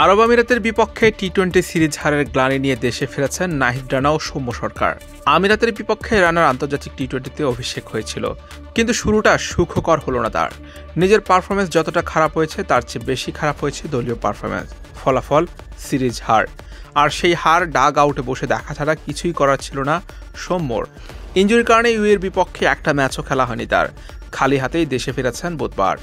আরব আমিরাতের বিপক্ষে টি-20 সিরিজ হারের গ্লানি নিয়ে দেশে ফিরেছেন নাহিদ রানা ও সৌম্য সরকার। আমিরাতের বিপক্ষে রানার আন্তর্জাতিক টি-20তে অভিষেক হয়েছিল, কিন্তু শুরুটা সুখকর হলো না তার। নিজের পারফরমেন্স যতটা খারাপ হয়েছে তার চেয়ে বেশি খারাপ হয়েছে দলীয় পারফরমেন্স। ফলাফল সিরিজ হার। আর সেই হার ডাগ আউটে বসে দেখা ছাড়া কিছুই করার ছিল না সৌম্যর। ইনজুরির কারণে ইউএর বিপক্ষে একটা ম্যাচও খেলা হয়নি তার। খালি হাতেই দেশে ফিরেছেন বুধবার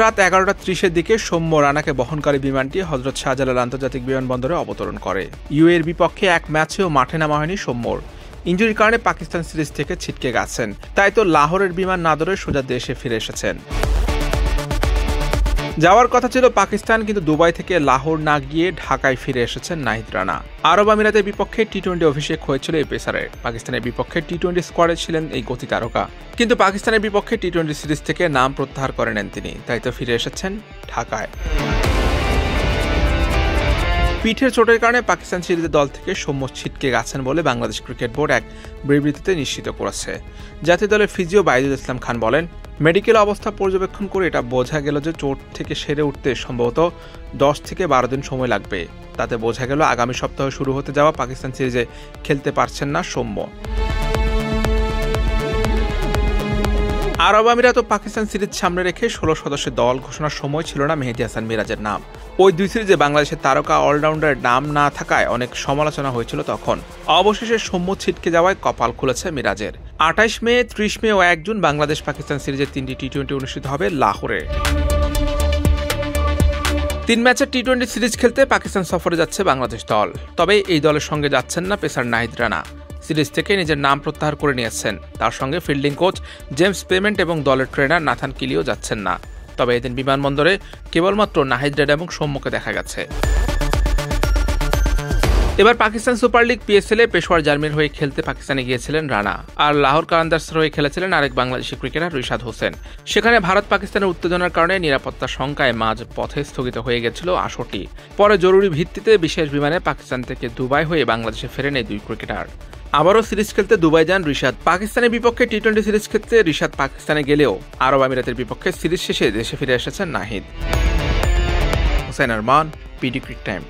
রাত 11:30-এর দিকে সৌম্য রানাকে বহনকারী বিমানটি হযরত শাহজালাল আন্তর্জাতিক বিমানবন্দরে অবতরণ করে। ইউএর বিপক্ষে এক ম্যাচেও মাঠে নামা হয়নি সৌম্যর। ইনজুরির কারণে পাকিস্তান সিরিজ থেকে ছিটকে গেছেন, তাই তো লাহোরের বিমান না ধরে সোজা দেশে ফিরে এসেছেন। যাওয়ার কথা ছিল পাকিস্তান, কিন্তু দুবাই থেকে লাহোর না গিয়ে ঢাকায় ফিরে এসেছেন নাহিদ রানা। আরব আমিরাতের বিপক্ষে টি-20 অভিষেক হয়েছিল এই পেসারের। পাকিস্তানের বিপক্ষে টি-20 স্কোয়াডে ছিলেন এই গতি তারকা, কিন্তু পাকিস্তানের বিপক্ষে টি-20 সিরিজ থেকে নাম প্রত্যাহার করে নেন তিনি, তাই তো ফিরে এসেছেন ঢাকায়। পিঠের চোটের কারণে পাকিস্তান সিরিজের দল থেকে সৌম্য ছিটকে গেছেন বলে বাংলাদেশ ক্রিকেট বোর্ড এক বিবৃতিতে নিশ্চিত করেছে। জাতীয় দলের ফিজিও বাইদুল ইসলাম খান বলেন, মেডিকেল অবস্থা পর্যবেক্ষণ করে এটা বোঝা গেল যে চোট থেকে সেরে উঠতে সম্ভবত 10 থেকে 12 দিন সময় লাগবে। তাতে বোঝা গেল আগামী সপ্তাহে শুরু হতে যাওয়া পাকিস্তান সিরিজে খেলতে পারছেন না সৌম্য। আরব আমিরাত ও পাকিস্তান সিরিজ সামনে রেখে 16 সদস্যের দল ঘোষণার সময় ছিল না মেহেদী হাসান মিরাজের নাম। ওই দুই সিরিজে বাংলাদেশের তারকা অলরাউন্ডারের নাম না থাকায় অনেক সমালোচনা হয়েছিল তখন। অবশেষে সৌম্য ছিটকে যাওয়ায় কপাল খুলেছে মিরাজের। 28 মে, 30 মে ও 1 জুন বাংলাদেশ পাকিস্তান সিরিজের 3টি টি-20 অনুষ্ঠিত হবে লাহোরে। 3 ম্যাচের টি-20 সিরিজ খেলতে পাকিস্তান সফরে যাচ্ছে বাংলাদেশ দল। তবে এই দলের সঙ্গে যাচ্ছেন না পেসার নাহিদ রানা। সিরিজ থেকে নিজের নাম প্রত্যাহার করে নিয়েছেন। তার সঙ্গে ফিল্ডিং কোচ জেমস পেমেন্ট এবং দলের ট্রেনার নাথান কিলিও যাচ্ছেন না। তবে এদিন বিমানবন্দরে কেবলমাত্র নাহিদ রানা এবং সৌম্যকে দেখা গেছে। এবার পাকিস্তান সুপার লিগ পিএসএল-এ পেশোয়ার জার্মির হয়ে খেলতে পাকিস্তানে গিয়েছিলেন রানা, আর লাহোর কালান্দার্সের হয়ে খেলেছিলেন আরেক বাংলাদেশি ক্রিকেটার রিশাদ হোসেন। সেখানে ভারত পাকিস্তানের উত্তেজনার কারণে নিরাপত্তার শঙ্কায় মাঝ পথে স্থগিত হয়ে গেছিল আসরটি। পরে জরুরি ভিত্তিতে বিশেষ বিমানে পাকিস্তান থেকে দুবাই হয়ে বাংলাদেশে ফেরেন এই দুই ক্রিকেটার। আবারও সিরিজ খেলতে দুবাই যান রিশাদ। পাকিস্তানের বিপক্ষে টি-20 সিরিজ খেলতে রিশাদ পাকিস্তানে গেলেও আরব আমিরাতের বিপক্ষে সিরিজ শেষে দেশে ফিরে এসেছেন Nahid. Hussain Arman, PD crick time.